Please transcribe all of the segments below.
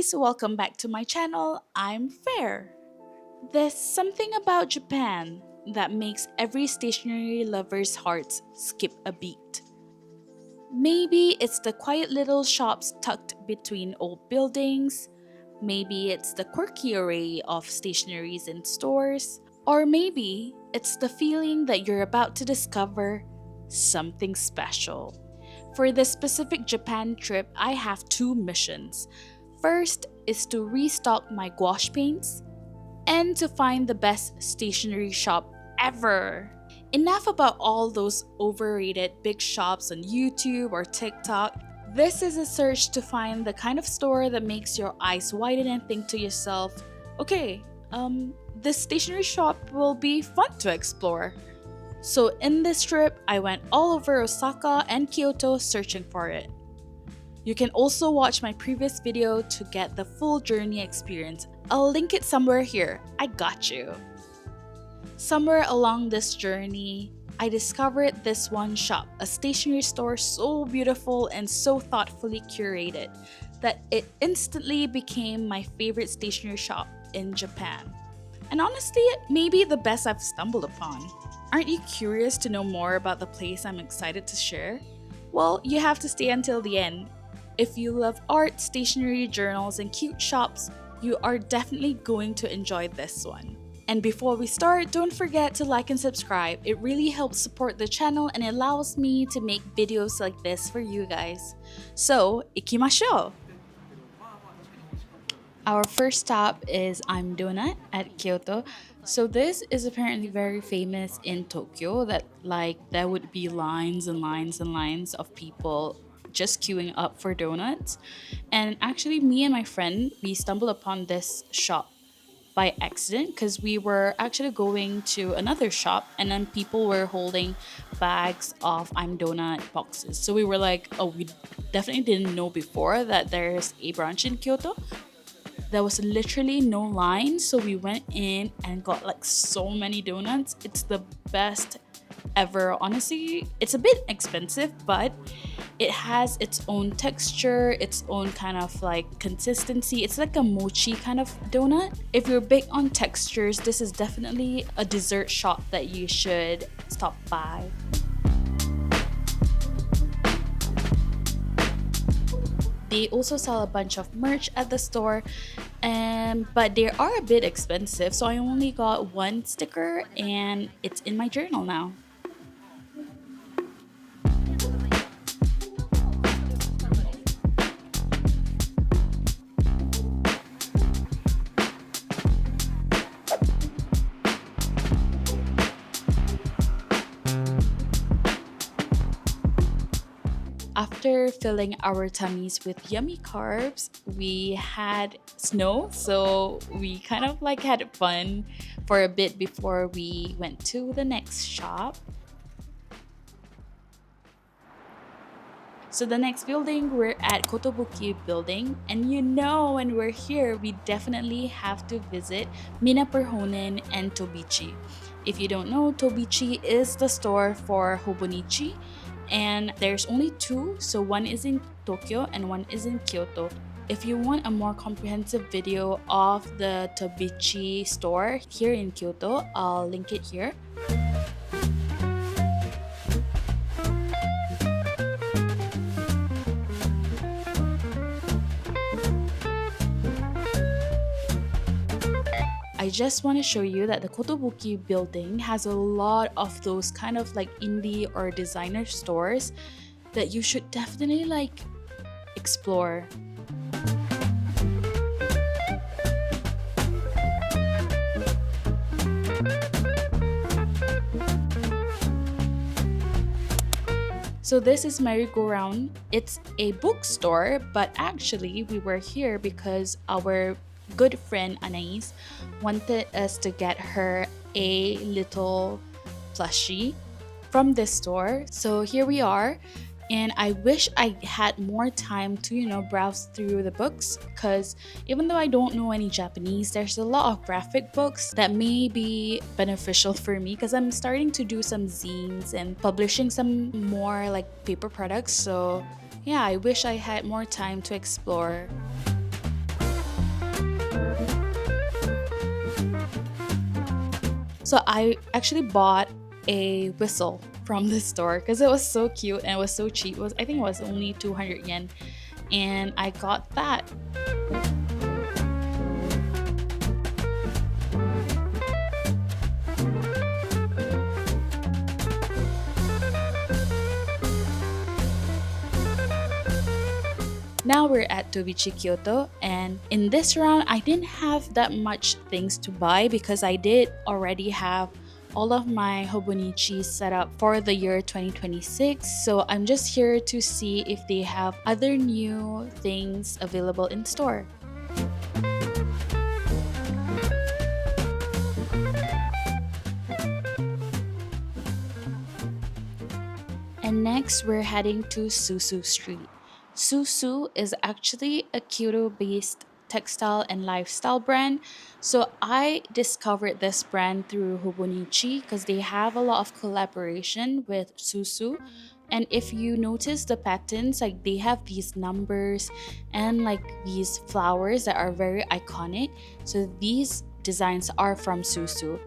guys, welcome back to my channel. I'm Fair. There's something about Japan that makes every stationery lover's hearts skip a beat. Maybe it's the quiet little shops tucked between old buildings, maybe it's the quirky array of stationeries in stores, or maybe it's the feeling that you're about to discover something special. For this specific Japan trip, I have two missions. First is to restock my gouache paints and to find the best stationery shop ever. Enough about all those overrated big shops on YouTube or TikTok. This is a search to find the kind of store that makes your eyes widen and think to yourself, okay, this stationery shop will be fun to explore. So in this trip, I went all over Osaka and Kyoto searching for it. You can also watch my previous video to get the full journey experience. I'll link it somewhere here. I got you. Somewhere along this journey, I discovered this one shop, a stationery store so beautiful and so thoughtfully curated that it instantly became my favorite stationery shop in Japan. And honestly, maybe the best I've stumbled upon. Aren't you curious to know more about the place I'm excited to share? Well, you have to stay until the end. If you love art, stationery, journals, and cute shops, you are definitely going to enjoy this one. And before we start, don't forget to like and subscribe. It really helps support the channel and allows me to make videos like this for you guys. So, ikimashou! Our first stop is I'm Donut at Kyoto. So this is apparently very famous in Tokyo that there would be lines and lines and lines of people just queuing up for donuts. And actually me and my friend, we stumbled upon this shop by accident because we were actually going to another shop and then people were holding bags of I'm Donut boxes. So we were like, oh, we definitely didn't know before that there's a branch in Kyoto. There was literally no line, so we went in and got so many donuts. It's the best ever. Honestly, it's a bit expensive, but it has its own texture, its own kind of consistency. It's like a mochi kind of donut. If you're big on textures, this is definitely a dessert shop that you should stop by. They also sell a bunch of merch at the store, but they are a bit expensive, so I only got one sticker and it's in my journal now. After filling our tummies with yummy carbs, we had snow, so we kind of had fun for a bit before we went to the next shop. So the next building, we're at Kotobuki Building, and when we're here, we definitely have to visit Mina Perhonen and Tobichi. If you don't know, Tobichi is the store for hobonichi, and there's only two, so one is in Tokyo and one is in Kyoto. If you want a more comprehensive video of the Tobichi store here in Kyoto, I'll link it here. I just want to show you that the Kotobuki Building has a lot of those kind of indie or designer stores that you should definitely explore. So this is Merry-Go-Round. It's a bookstore, but actually we were here because our good friend Anais wanted us to get her a little plushie from this store. So here we are, and I wish I had more time to browse through the books, because even though I don't know any Japanese, there's a lot of graphic books that may be beneficial for me because I'm starting to do some zines and publishing some more paper products. So yeah, I wish I had more time to explore. So I actually bought a whistle from the store because it was so cute and it was so cheap. It was, I think it was only 200 yen, and I got that. Now we're at Tobichi Kyoto, and in this round, I didn't have that much things to buy because I did already have all of my hobonichi set up for the year 2026. So I'm just here to see if they have other new things available in store. And next, we're heading to Sou Sou Street. Sou Sou is actually a Kyoto based textile and lifestyle brand. So I discovered this brand through Hobonichi because they have a lot of collaboration with Sou Sou. And if you notice the patterns, like they have these numbers and like these flowers that are very iconic. So these designs are from Sou Sou.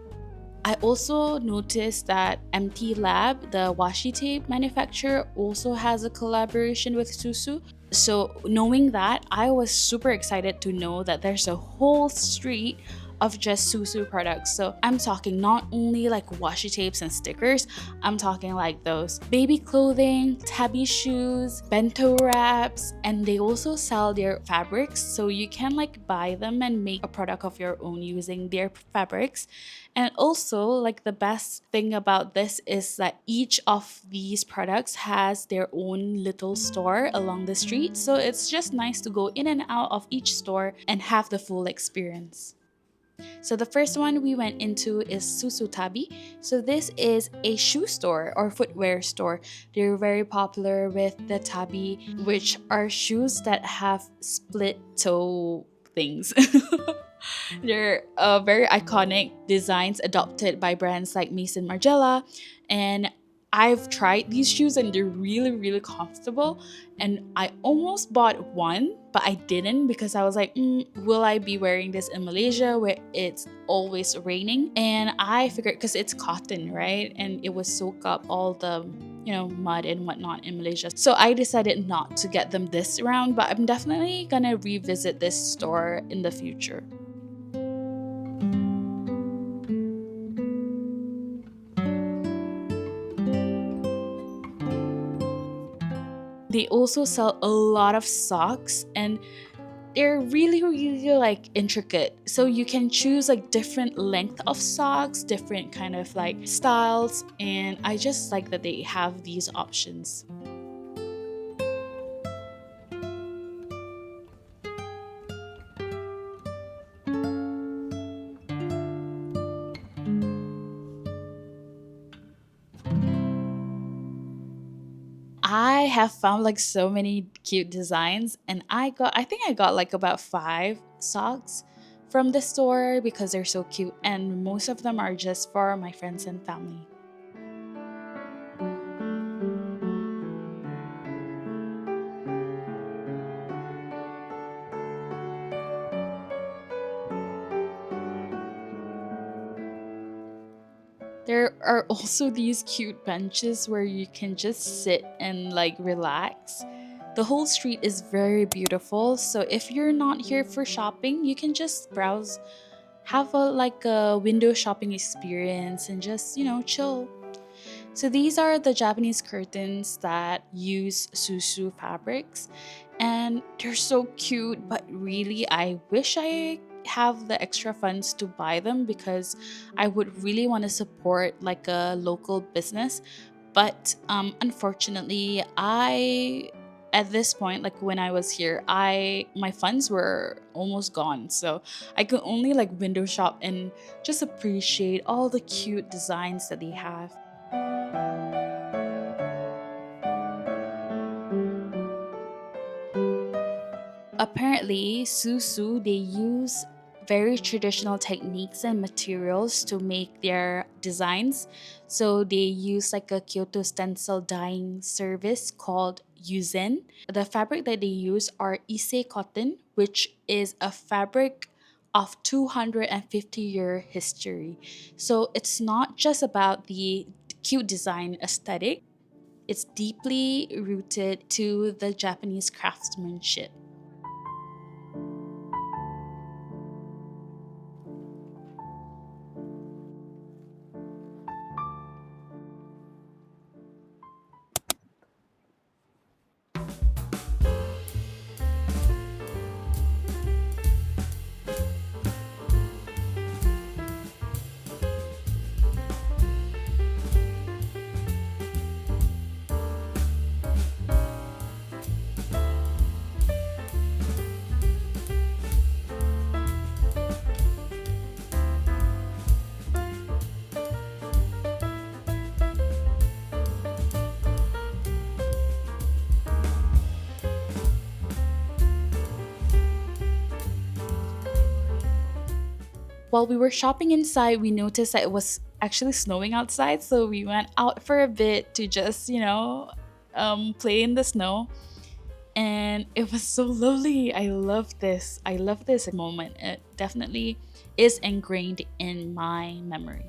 I also noticed that MT Lab, the washi tape manufacturer, also has a collaboration with Sou Sou. So, knowing that, I was super excited to know that there's a whole street of just Sou Sou products. So, I'm talking not only like washi tapes and stickers, I'm talking like those baby clothing, tabby shoes, bento wraps, and they also sell their fabrics. So, you can like buy them and make a product of your own using their fabrics. And also, like the best thing about this is that each of these products has their own little store along the street. So it's just nice to go in and out of each store and have the full experience. So the first one we went into is Sou Sou Tabi. So this is a shoe store or footwear store. They're very popular with the tabi, which are shoes that have split toe things. They're very iconic designs adopted by brands like Mason Margiela, and I've tried these shoes and they're really, really comfortable. And I almost bought one, but I didn't because I was like, will I be wearing this in Malaysia where it's always raining? And I figured because it's cotton, right? And it would soak up all the mud and whatnot in Malaysia. So I decided not to get them this round, but I'm definitely gonna revisit this store in the future. They also sell a lot of socks, and they're really, really like intricate. So you can choose like different length of socks, different kind of like styles, and I just like that they have these options. I have found like so many cute designs, and I think I got like about 5 socks from the store because they're so cute, and most of them are just for my friends and family. There are also these cute benches where you can just sit and like relax. The whole street is very beautiful, so if you're not here for shopping, you can just browse, have a window shopping experience and just, chill. So these are the Japanese curtains that use Sou Sou fabrics, and they're so cute, but really I wish I have the extra funds to buy them because I would really want to support like a local business. But unfortunately, I at this point, like when I was here, I my funds were almost gone, so I could only like window shop and just appreciate all the cute designs that they have. Apparently, Sou Sou, they use very traditional techniques and materials to make their designs. So they use like a Kyoto stencil dyeing service called Yuzen. The fabric that they use are ise cotton, which is a fabric of 250-year history. So it's not just about the cute design aesthetic, it's deeply rooted to the Japanese craftsmanship. While we were shopping inside, we noticed that it was actually snowing outside, so we went out for a bit to just, play in the snow. And it was so lovely. I love this. I love this moment. It definitely is ingrained in my memory.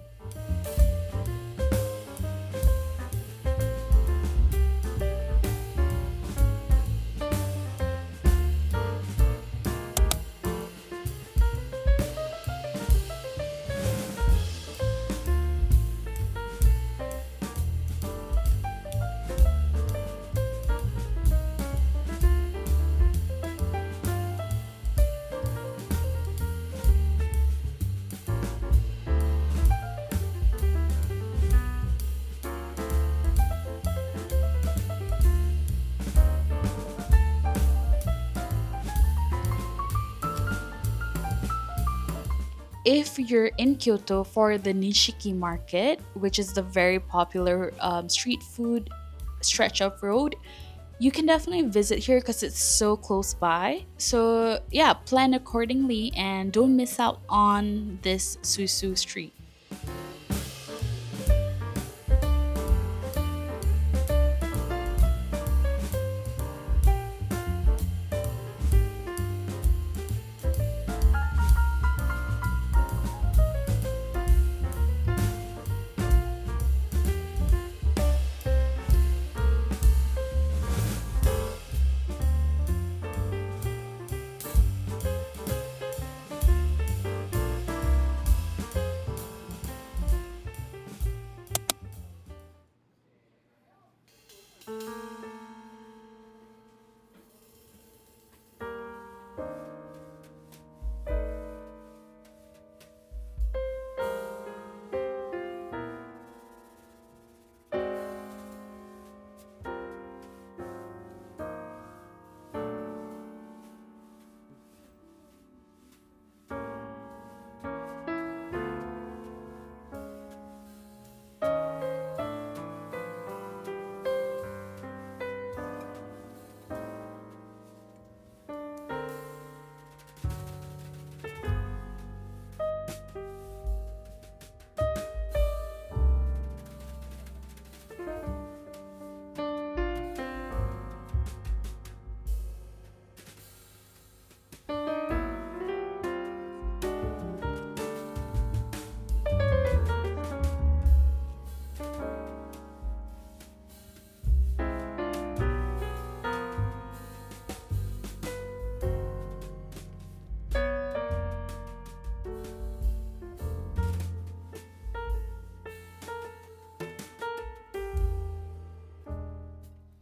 If you're in Kyoto for the Nishiki Market, which is the very popular street food stretch of road, you can definitely visit here because it's so close by. So, yeah, plan accordingly and don't miss out on this Sou Sou Street.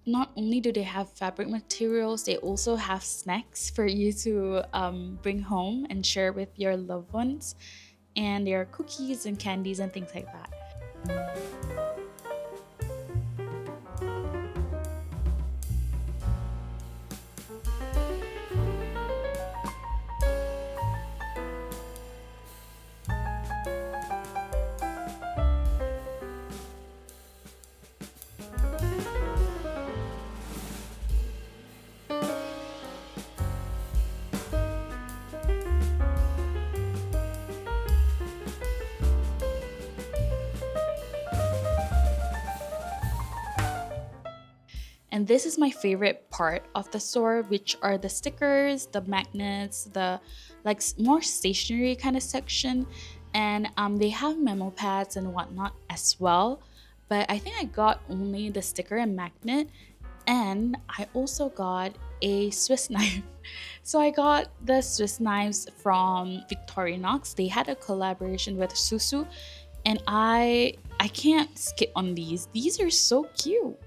Not only do they have fabric materials, they also have snacks for you to bring home and share with your loved ones. And there are cookies and candies and things like that. And this is my favorite part of the store, which are the stickers, the magnets, the like more stationery kind of section. And they have memo pads and whatnot as well. But I think I got only the sticker and magnet. And I also got a Swiss knife. So I got the Swiss knives from Victorinox. They had a collaboration with Sou Sou, and I can't skip on these. These are so cute.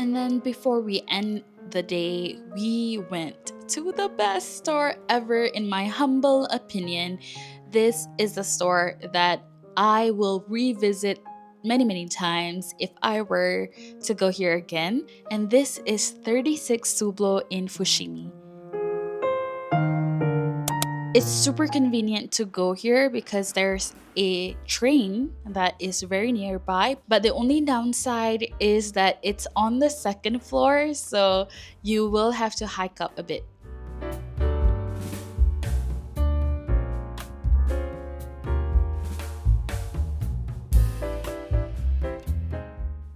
And then before we end the day, we went to the best store ever, in my humble opinion. This is the store that I will revisit many, many times if I were to go here again. And this is 36 Sublo in Fushimi. It's super convenient to go here because there's a train that is very nearby, but the only downside is that it's on the second floor, so you will have to hike up a bit.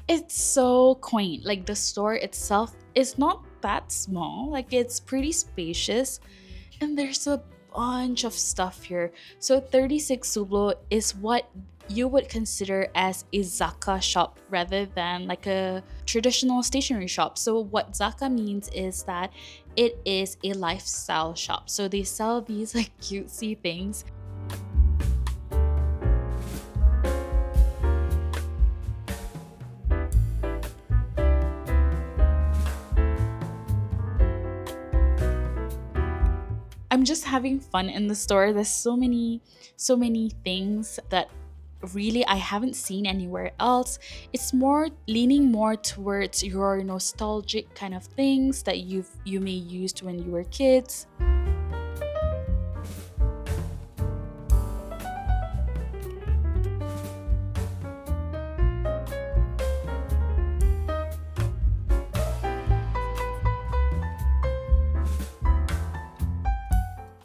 It's so quaint. Like, the store itself is not that small, like it's pretty spacious, and there's a bunch of stuff here. So 36 Sublo is what you would consider as a Zaka shop rather than like a traditional stationery shop. So what Zaka means is that it is a lifestyle shop. So they sell these like cutesy things. I'm just having fun in the store. There's so many things that really I haven't seen anywhere else. It's more leaning more towards your nostalgic kind of things that you may used when you were kids.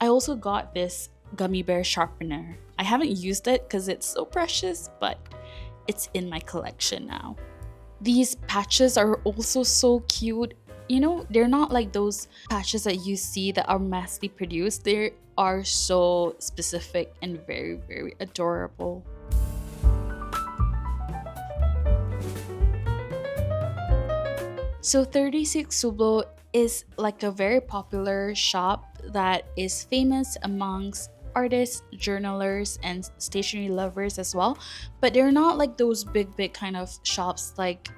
I also got this gummy bear sharpener. I haven't used it because it's so precious, but it's in my collection now. These patches are also so cute. You know, they're not like those patches that you see that are massively produced. They are so specific and very, very adorable. So 36 Sublo is like a very popular shop that is famous amongst artists, journalers, and stationery lovers as well. But they're not like those big kind of shops like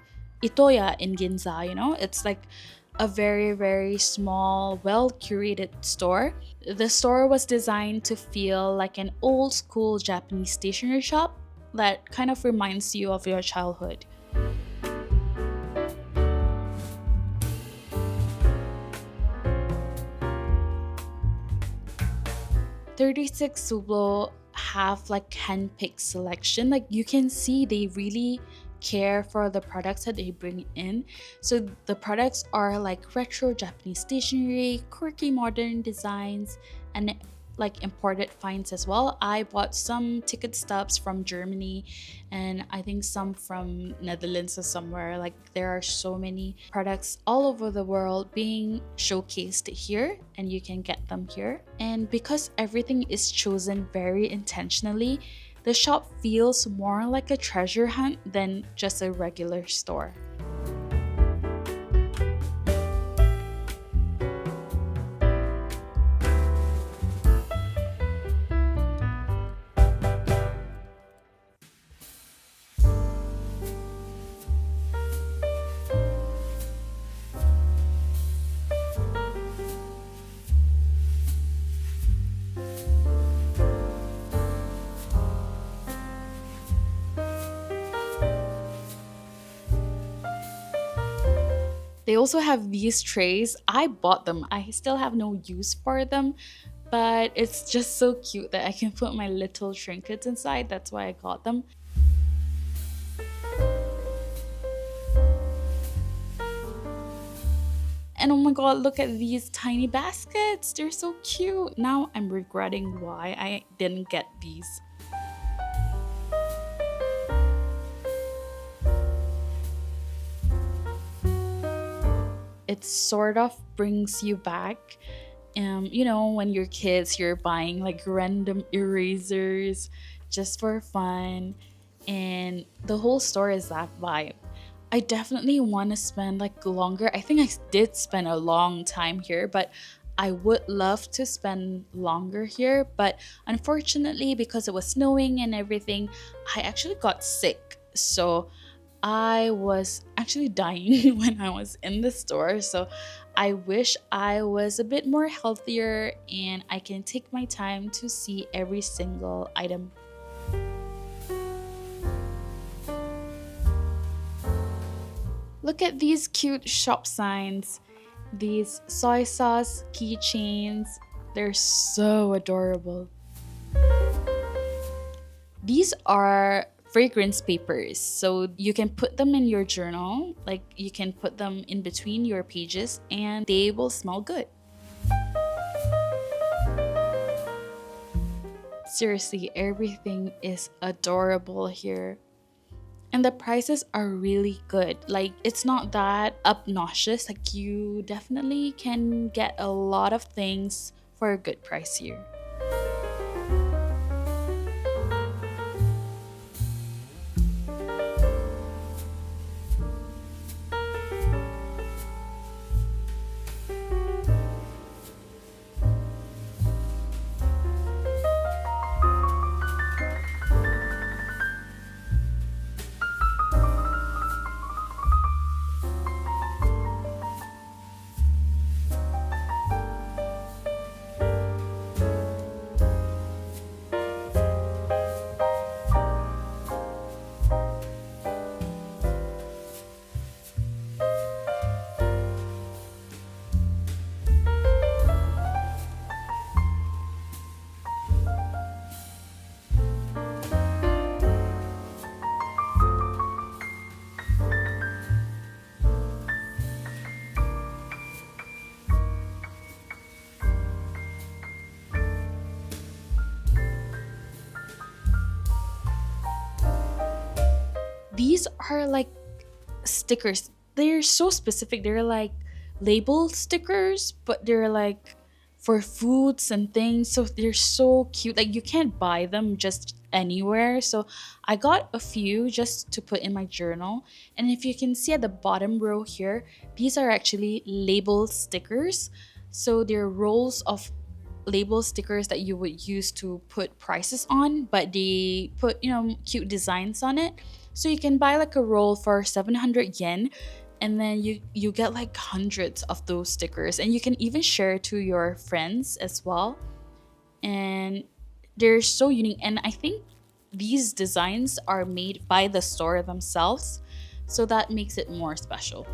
Itoya in Ginza, you know? It's like a very, very small, well curated store. The store was designed to feel like an old school Japanese stationery shop that kind of reminds you of your childhood. 36 Sublo have like handpicked selection. Like, you can see they really care for the products that they bring in. So the products are like retro Japanese stationery, quirky modern designs, and like imported finds as well. I bought some ticket stubs from Germany, and I think some from Netherlands or somewhere. Like there are so many products all over the world being showcased here, and you can get them here. And because everything is chosen very intentionally, the shop feels more like a treasure hunt than just a regular store. They also have these trays. I bought them. I still have no use for them, but it's just so cute that I can put my little trinkets inside. That's why I got them. And oh my god, look at these tiny baskets. They're so cute. Now I'm regretting why I didn't get these. It sort of brings you back. When you're kids, you're buying like random erasers just for fun, and the whole store is that vibe. I definitely want to spend like longer. I think I did spend a long time here, but I would love to spend longer here. But unfortunately, because it was snowing and everything, I actually got sick. So I was actually dying when I was in the store. So I wish I was a bit more healthier and I can take my time to see every single item. Look at these cute shop signs. These soy sauce keychains. They're so adorable. These are fragrance papers, so you can put them in your journal, like you can put them in between your pages and they will smell good. Seriously, everything is adorable here. And the prices are really good. Like it's not that obnoxious. Like you definitely can get a lot of things for a good price here. These are like stickers. They're so specific. They're like label stickers, but they're like for foods and things. So they're so cute. Like you can't buy them just anywhere. So I got a few just to put in my journal. And if you can see at the bottom row here, these are actually label stickers. So they're rolls of label stickers that you would use to put prices on, but they put, cute designs on it. So you can buy like a roll for 700 yen, and then you get like hundreds of those stickers, and you can even share to your friends as well. And they're so unique, and I think these designs are made by the store themselves, so that makes it more special.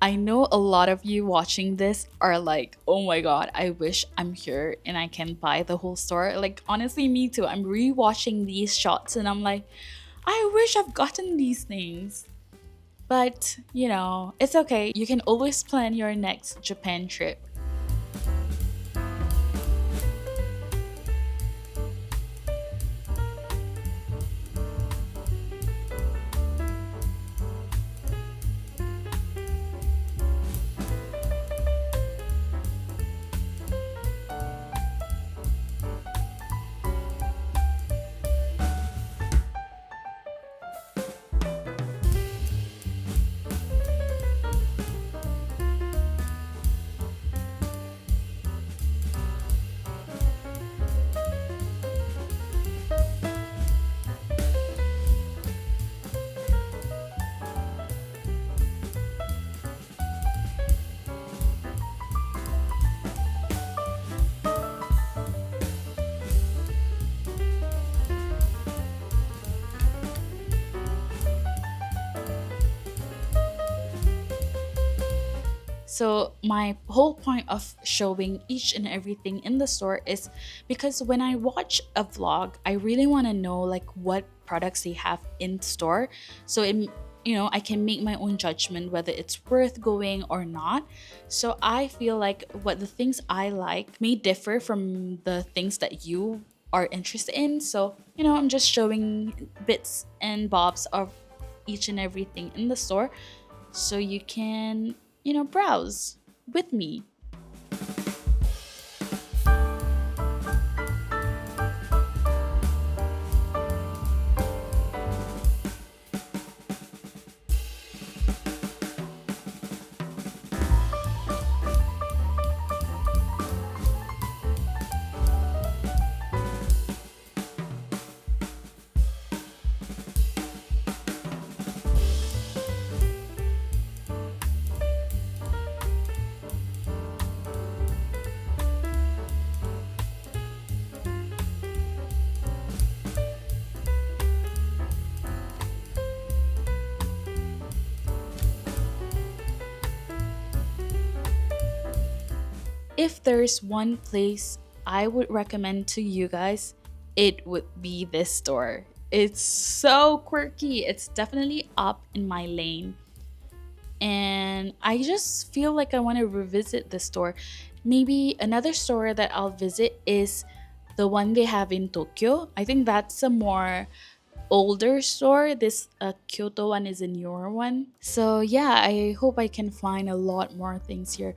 I know a lot of you watching this are like, oh my god, I wish I'm here and I can buy the whole store. Like, honestly, me too. I'm rewatching these shots and I'm like, I wish I've gotten these things. But, it's okay. You can always plan your next Japan trip. So, my whole point of showing each and everything in the store is because when I watch a vlog, I really want to know like what products they have in store. So, I can make my own judgment whether it's worth going or not. So, I feel like what the things I like may differ from the things that you are interested in. So, I'm just showing bits and bobs of each and everything in the store so you can browse with me. If there's one place I would recommend to you guys, it would be this store. It's so quirky. It's definitely up in my lane. And I just feel like I want to revisit the store. Maybe another store that I'll visit is the one they have in Tokyo. I think that's a more older store. This Kyoto one is a newer one. So yeah, I hope I can find a lot more things here.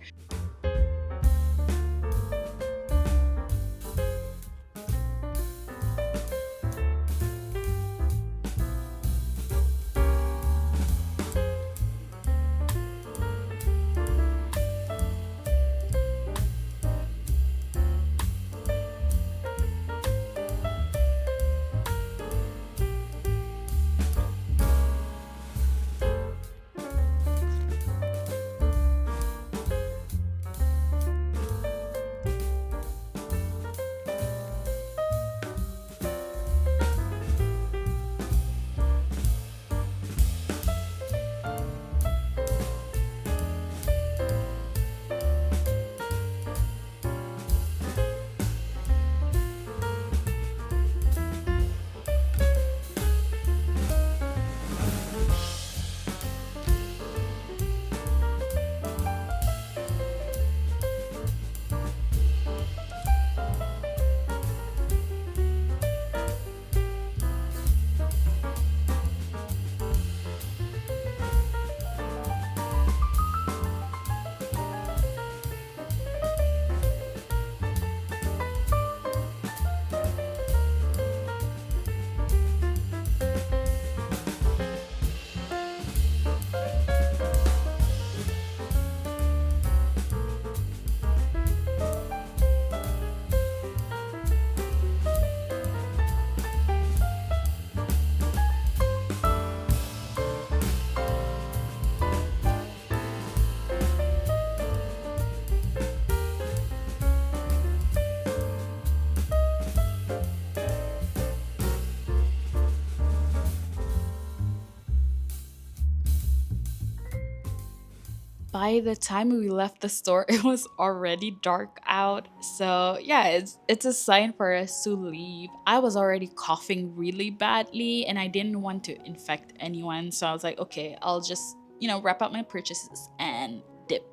by the time we left the store, it was already dark out. So yeah, it's a sign for us to leave. I was already coughing really badly and I didn't want to infect anyone. So I was like, okay, I'll just, wrap up my purchases and dip.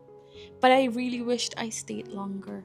But I really wished I stayed longer.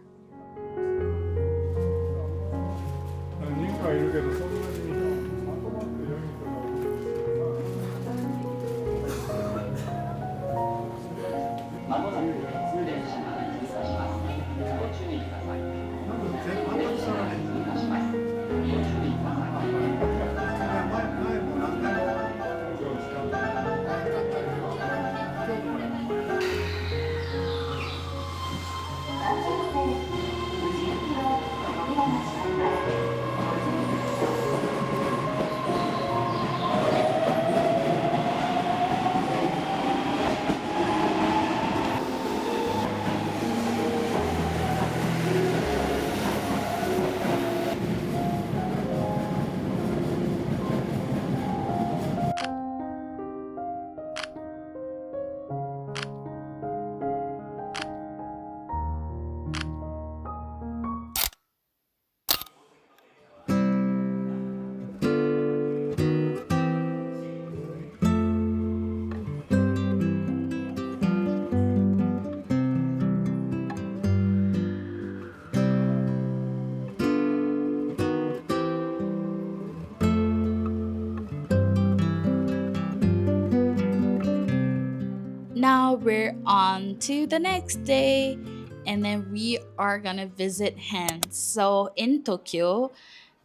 Now we're on to the next day, and then we are gonna visit Hands. So in Tokyo,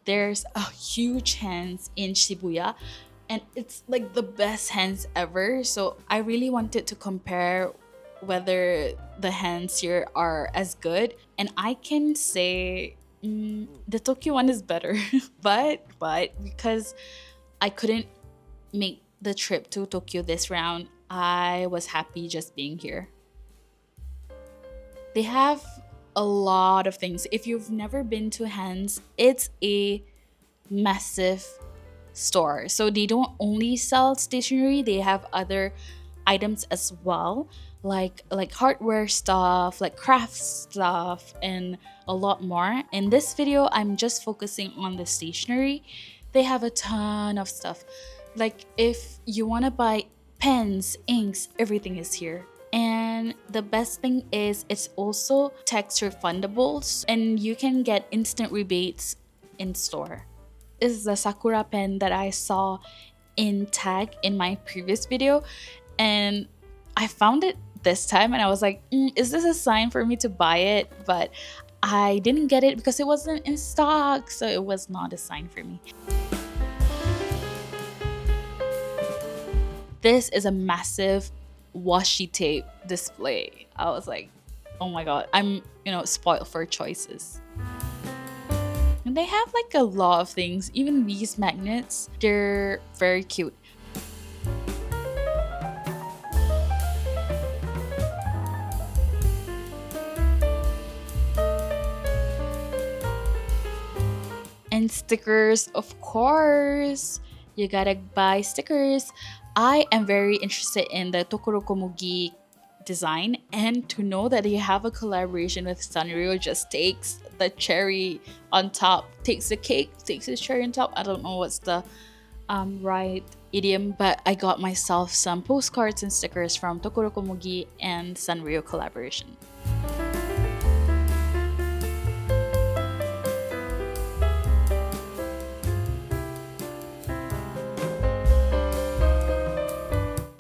there's a huge Hands in Shibuya, and it's like the best Hands ever. So I really wanted to compare whether the Hands here are as good, and I can say the Tokyo one is better. But because I couldn't make the trip to Tokyo this round, I was happy just being here. They have a lot of things. If you've never been to Hands, it's a massive store. So they don't only sell stationery, they have other items as well, like hardware stuff, like craft stuff, and a lot more. In this video, I'm just focusing on the stationery. They have a ton of stuff. Like if you want to buy pens, inks, everything is here. And the best thing is it's also tax refundable and you can get instant rebates in store. This is the Sakura pen that I saw in tag in my previous video, and I found it this time and I was like, is this a sign for me to buy it? But I didn't get it because it wasn't in stock, so it was not a sign for me. This is a massive washi tape display. I was like, oh my god, I'm spoiled for choices. And they have like a lot of things, even these magnets, they're very cute. And stickers, of course. You gotta buy stickers. I am very interested in the Tokoro Komugi design, and to know that they have a collaboration with Sanrio just takes the cherry on top, takes the cake, takes the cherry on top. I don't know what's the right idiom, but I got myself some postcards and stickers from Tokoro Komugi and Sanrio collaboration.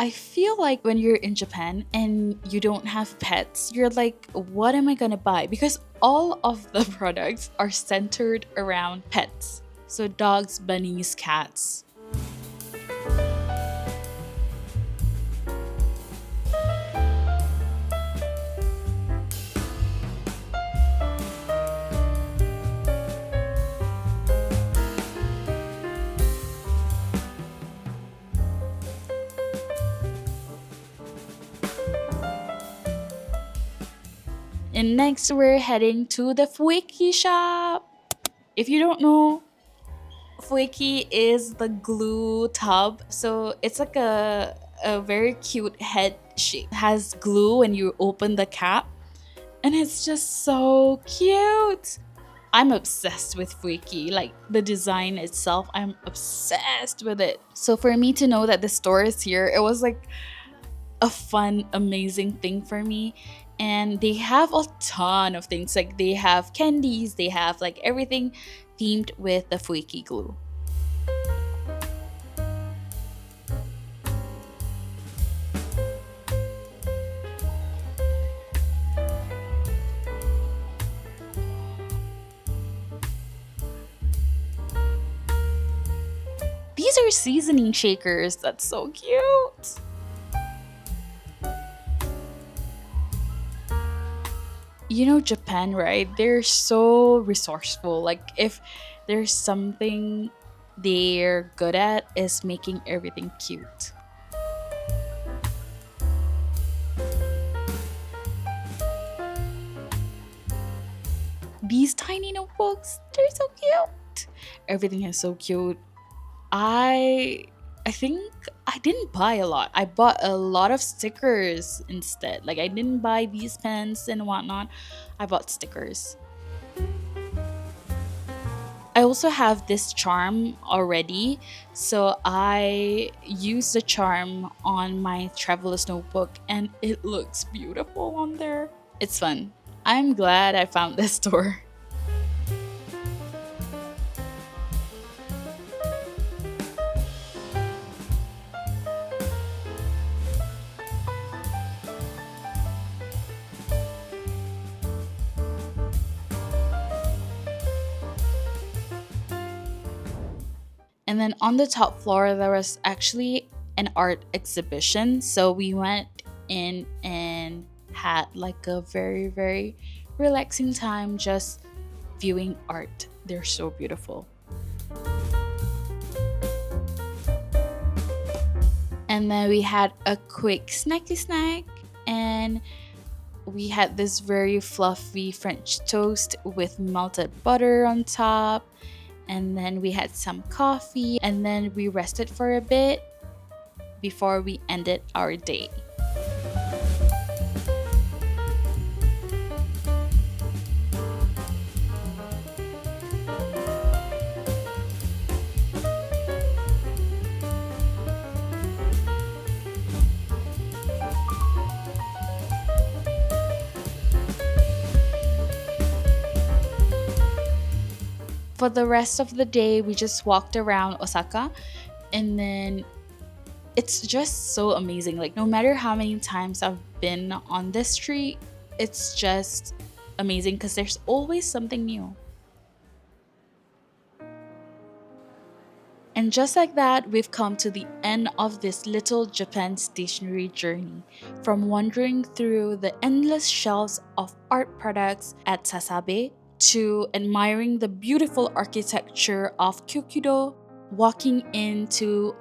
I feel like when you're in Japan and you don't have pets, you're like, what am I gonna buy? Because all of the products are centered around pets. So dogs, bunnies, cats. And next, we're heading to the Fueki Shop. If you don't know, Fueki is the glue tub. So it's like a very cute head shape. It has glue when you open the cap, and it's just so cute. I'm obsessed with Fueki. Like the design itself, I'm obsessed with it. So for me to know that the store is here, it was like a fun, amazing thing for me. And they have a ton of things. Like they have candies, they have like everything themed with the Fueki glue. These are seasoning shakers. That's so cute. You know, Japan, right? They're so resourceful. Like if there's something they're good at is making everything cute. These tiny notebooks, they're so cute. Everything is so cute. I I think I didn't buy a lot. I bought a lot of stickers instead. Like I didn't buy these pens and whatnot. I bought stickers. I also have this charm already, so I use the charm on my traveler's notebook and it looks beautiful on there. It's fun. I'm glad I found this store. And then on the top floor, there was actually an art exhibition. So we went in and had like a very, very relaxing time just viewing art. They're so beautiful. And then we had a quick snacky snack, and we had this very fluffy French toast with melted butter on top. And then we had some coffee, and then we rested for a bit before we ended our day. For the rest of the day, we just walked around Osaka, and then it's just so amazing. Like no matter how many times I've been on this street, it's just amazing because there's always something new. And just like that, we've come to the end of this little Japan stationery journey. From wandering through the endless shelves of art products at Sasabe, to admiring the beautiful architecture of Kyokudo, walking into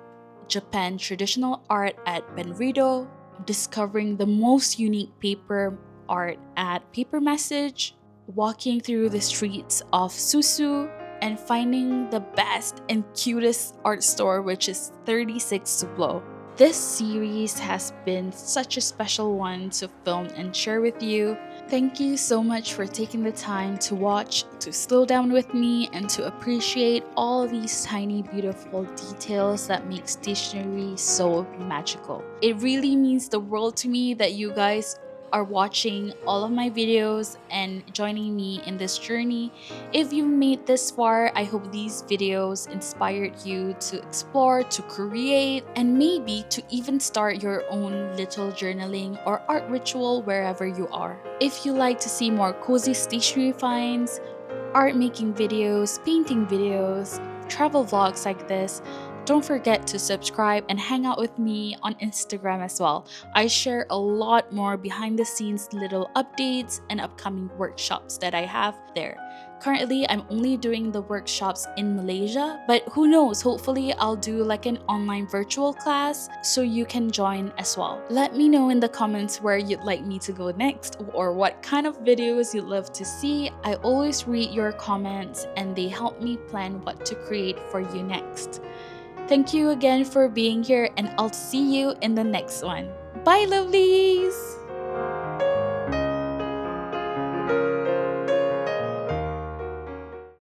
Japan traditional art at Benrido, discovering the most unique paper art at Paper Message, walking through the streets of Sou Sou, and finding the best and cutest art store, which is 36 Sublo. This series has been such a special one to film and share with you. Thank you so much for taking the time to watch, to slow down with me, and to appreciate all these tiny beautiful details that make stationery so magical. It really means the world to me that you guys are watching all of my videos and joining me in this journey. If you made this far, I hope these videos inspired you to explore, to create, and maybe to even start your own little journaling or art ritual wherever you are. If you like to see more cozy stationery finds, art making videos, painting videos, travel vlogs like this, don't forget to subscribe and hang out with me on Instagram as well. I share a lot more behind the scenes little updates and upcoming workshops that I have there. Currently, I'm only doing the workshops in Malaysia, but who knows, hopefully I'll do like an online virtual class so you can join as well. Let me know in the comments where you'd like me to go next or what kind of videos you'd love to see. I always read your comments and they help me plan what to create for you next. Thank you again for being here, and I'll see you in the next one. Bye, lovelies!